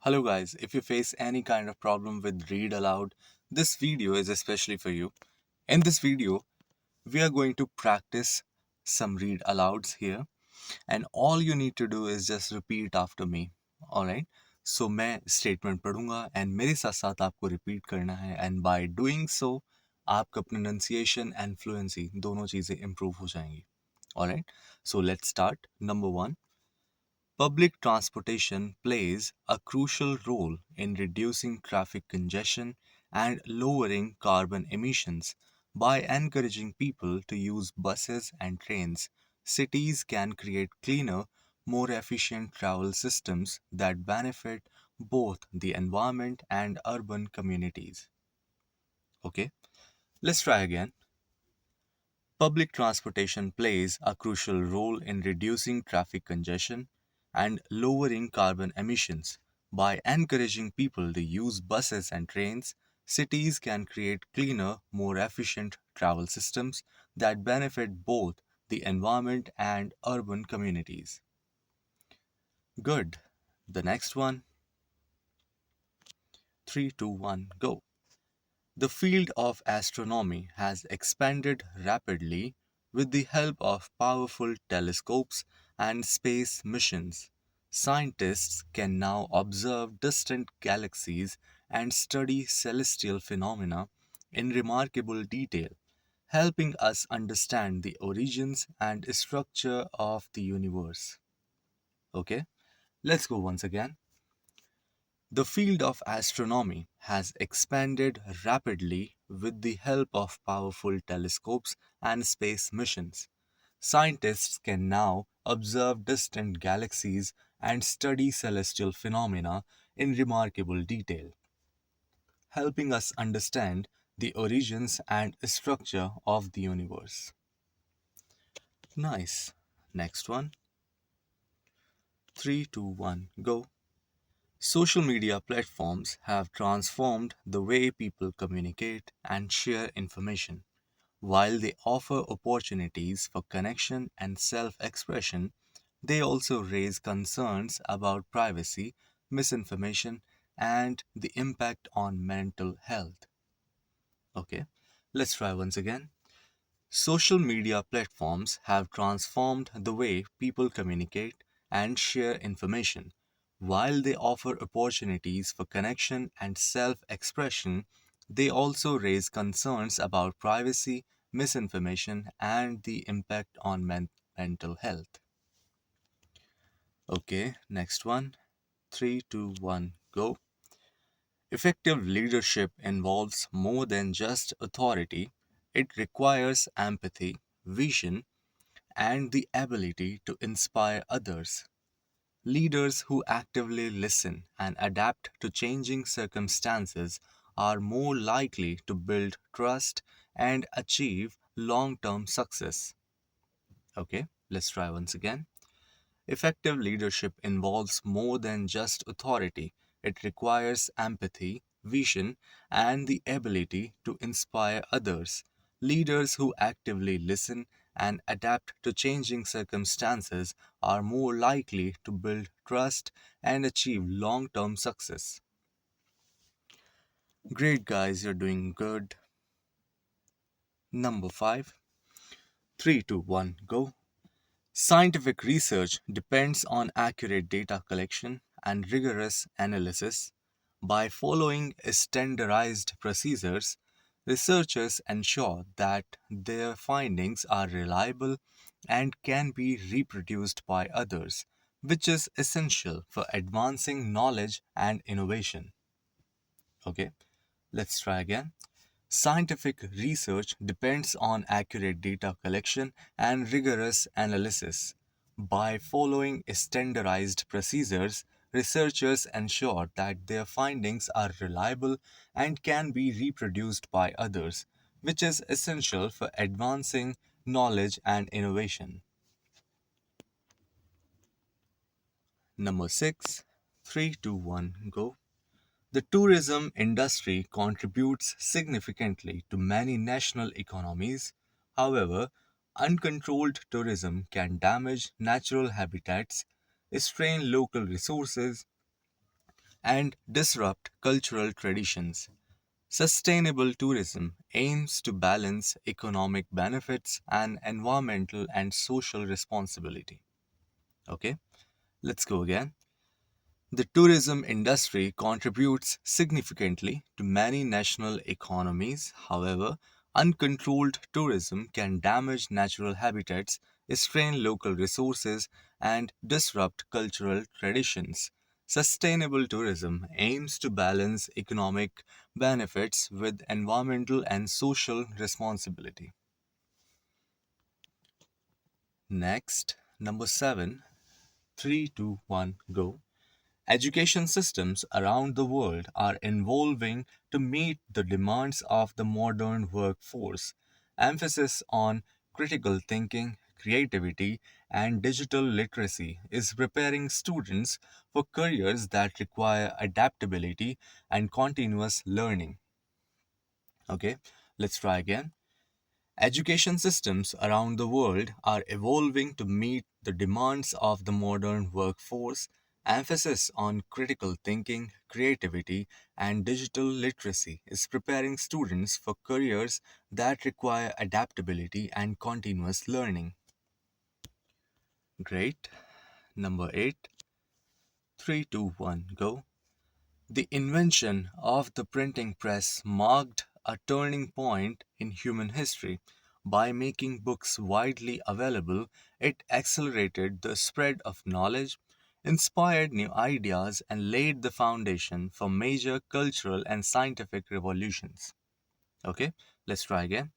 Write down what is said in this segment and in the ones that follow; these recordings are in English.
Hello guys, if you face any kind of problem with Read Aloud, this video is especially for you. In this video, we are going to practice some Read Alouds here and all you need to do is just repeat after me. Alright? So मैं statement पढ़ूंगा and मेरे साथ साथ आपको repeat करना है and by doing so आपका pronunciation and fluency दोनों चीज़ें improve हो जाएंगी. Alright? So let's start. Number 1. Public transportation plays a crucial role in reducing traffic congestion and lowering carbon emissions. By encouraging people to use buses and trains, cities can create cleaner, more efficient travel systems that benefit both the environment and urban communities. Okay, let's try again. Public transportation plays a crucial role in reducing traffic congestion and lowering carbon emissions. By encouraging people to use buses and trains, cities can create cleaner, more efficient travel systems that benefit both the environment and urban communities. Good. The next one. 3, 2, 1, go. The field of astronomy has expanded rapidly with the help of powerful telescopes and space missions. Scientists can now observe distant galaxies and study celestial phenomena in remarkable detail, helping us understand the origins and structure of the universe. Okay, let's go once again. The field of astronomy has expanded rapidly with the help of powerful telescopes and space missions. Scientists can now observe distant galaxies and study celestial phenomena in remarkable detail, helping us understand the origins and structure of the universe. Nice. Next one. 3, 2, 1, go. Social media platforms have transformed the way people communicate and share information. While they offer opportunities for connection and self expression, they also raise concerns about privacy, misinformation, and the impact on mental health. Okay, let's try once again. Social media platforms have transformed the way people communicate and share information. While they offer opportunities for connection and self expression, they also raise concerns about privacy, misinformation, and the impact on mental health. Okay, next one. 3, 2, 1, go. Effective leadership involves more than just authority, it requires empathy, vision, and the ability to inspire others. Leaders who actively listen and adapt to changing circumstances are more likely to build trust and achieve long term success. Okay, let's try once again. Effective leadership involves more than just authority, it requires empathy, vision, and the ability to inspire others. Leaders who actively listen and adapt to changing circumstances are more likely to build trust and achieve long term success. Great, guys, you're doing good. Number 5. 3, 2, 1, go. Scientific research depends on accurate data collection and rigorous analysis. By following standardized procedures, researchers ensure that their findings are reliable and can be reproduced by others, which is essential for advancing knowledge and innovation. Okay, let's try again. Scientific research depends on accurate data collection and rigorous analysis. By following standardized procedures, researchers ensure that their findings are reliable and can be reproduced by others, which is essential for advancing knowledge and innovation. Number 6. 3, 2, 1, go. The tourism industry contributes significantly to many national economies. However, uncontrolled tourism can damage natural habitats, strain local resources, and disrupt cultural traditions. Sustainable tourism aims to balance economic benefits and environmental and social responsibility. Okay, let's go again. The tourism industry contributes significantly to many national economies. However, uncontrolled tourism can damage natural habitats, strain local resources, and disrupt cultural traditions. Sustainable tourism aims to balance economic benefits with environmental and social responsibility. Next, number 7, 3, 2, 1, go. Education systems around the world are evolving to meet the demands of the modern workforce. Emphasis on critical thinking, creativity, and digital literacy is preparing students for careers that require adaptability and continuous learning. Okay, let's try again. Education systems around the world are evolving to meet the demands of the modern workforce. Emphasis on critical thinking, creativity, and digital literacy is preparing students for careers that require adaptability and continuous learning. Great. Number 8. 3, 2, 1, go. The invention of the printing press marked a turning point in human history. By making books widely available, it accelerated the spread of knowledge, inspired new ideas, and laid the foundation for major cultural and scientific revolutions. Okay, let's try again.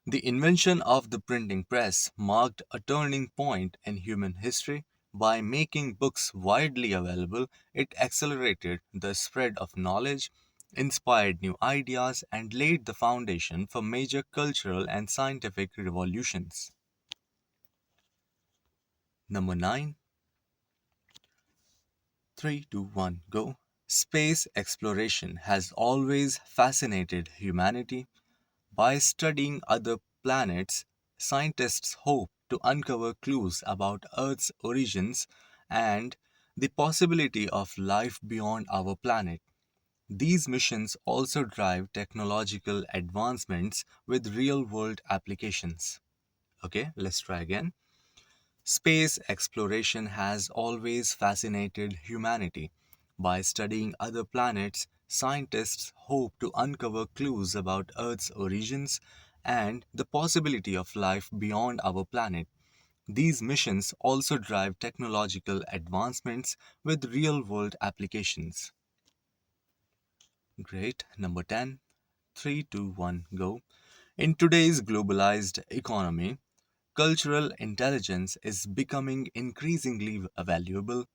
The invention of the printing press marked a turning point in human history. By making books widely available, it accelerated the spread of knowledge, inspired new ideas, and laid the foundation for major cultural and scientific revolutions. Number 9, 3, 2, 1, go. Space exploration has always fascinated humanity. By studying other planets, scientists hope to uncover clues about Earth's origins and the possibility of life beyond our planet. These missions also drive technological advancements with real world applications. Okay, let's try again. Space exploration has always fascinated humanity. By studying other planets, scientists hope to uncover clues about Earth's origins and the possibility of life beyond our planet. These missions also drive technological advancements with real world applications. Great. Number 10. 3, 2, 1, go. In today's globalized economy, cultural intelligence is becoming increasingly valuable.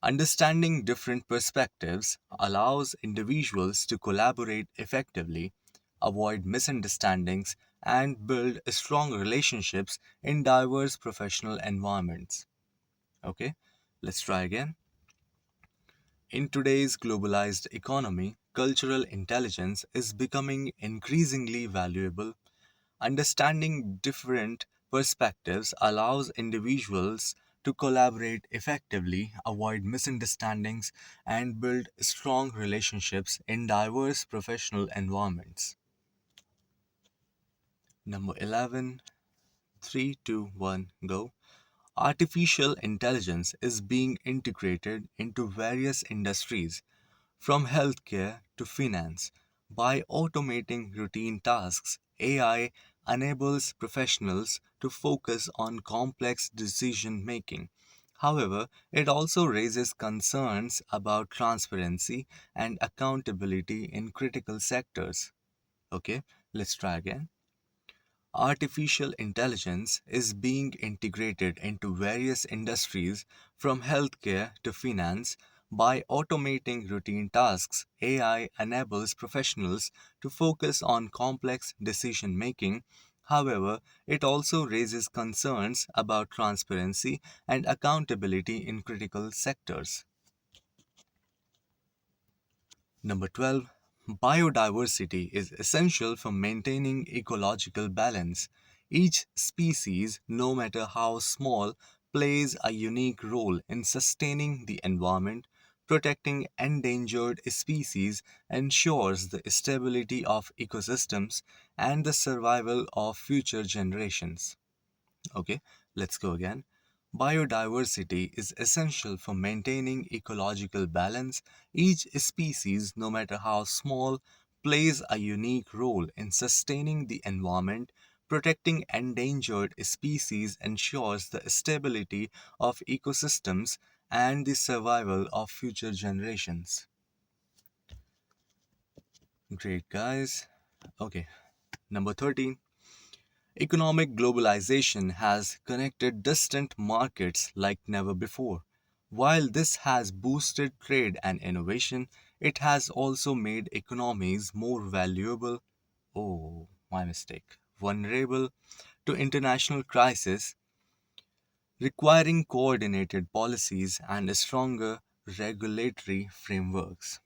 Understanding different perspectives allows individuals to collaborate effectively, avoid misunderstandings, and build strong relationships in diverse professional environments. Okay, let's try again. In today's globalized economy, cultural intelligence is becoming increasingly valuable. Understanding different perspectives allows individuals to collaborate effectively, avoid misunderstandings, and build strong relationships in diverse professional environments. Number 11, 3, 2, 1, go. Artificial intelligence is being integrated into various industries, from healthcare to finance. By automating routine tasks, AI enables professionals to focus on complex decision making. However, it also raises concerns about transparency and accountability in critical sectors. Okay, let's try again. Artificial intelligence is being integrated into various industries, from healthcare to finance. By automating routine tasks, AI enables professionals to focus on complex decision making. However, it also raises concerns about transparency and accountability in critical sectors. Number 12. Biodiversity is essential for maintaining ecological balance. Each species, no matter how small, plays a unique role in sustaining the environment. protecting endangered species ensures the stability of ecosystems and the survival of future generations. Okay, let's go again. Biodiversity is essential for maintaining ecological balance. Each species, no matter how small, plays a unique role in sustaining the environment. Protecting endangered species ensures the stability of ecosystems and the survival of future generations. Great, guys. Okay, number 13. Economic globalization has connected distant markets like never before. While this has boosted trade and innovation, it has also made economies more valuable, oh, my mistake, vulnerable to international crisis, requiring coordinated policies and stronger regulatory frameworks.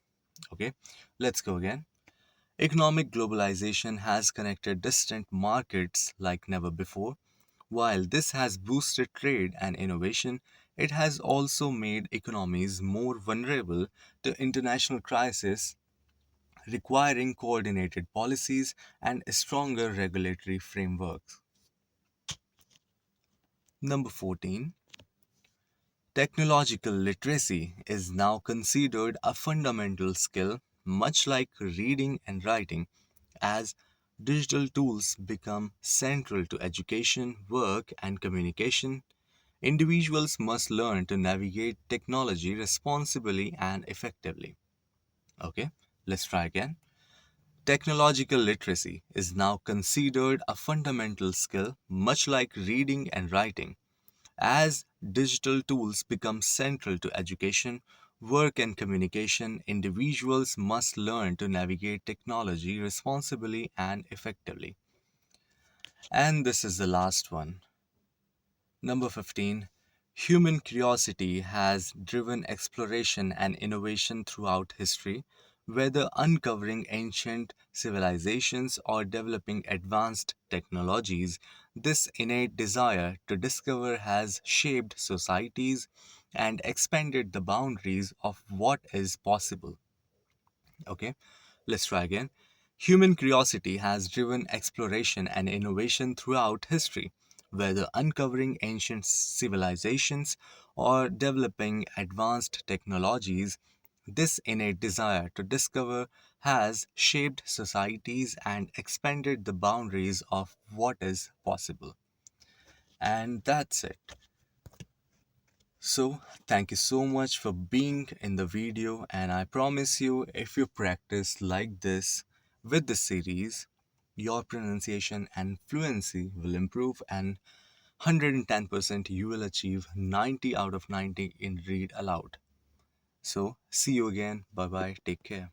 Okay, let's go again. Economic globalization has connected distant markets like never before. While this has boosted trade and innovation, it has also made economies more vulnerable to international crises, requiring coordinated policies and stronger regulatory frameworks. Number 14. Technological literacy is now considered a fundamental skill, much like reading and writing, as digital tools become central to education, work, and communication. Individuals must learn to navigate technology responsibly and effectively. Okay, let's try again. Technological literacy is now considered a fundamental skill, much like reading and writing. As digital tools become central to education, work, and communication, individuals must learn to navigate technology responsibly and effectively. And this is the last one. Number 15. Human curiosity has driven exploration and innovation throughout history, whether uncovering ancient civilizations or developing advanced technologies. This innate desire to discover has shaped societies and expanded the boundaries of what is possible. Okay, let's try again. Human curiosity has driven exploration and innovation throughout history, whether uncovering ancient civilizations or developing advanced technologies. This innate desire to discover has shaped societies and expanded the boundaries of what is possible. And that's it. So, thank you so much for being in the video, and I promise you, if you practice like this with the series, your pronunciation and fluency will improve, and 110% you will achieve 90 out of 90 in Read Aloud. So, see you again. Bye bye. Take care.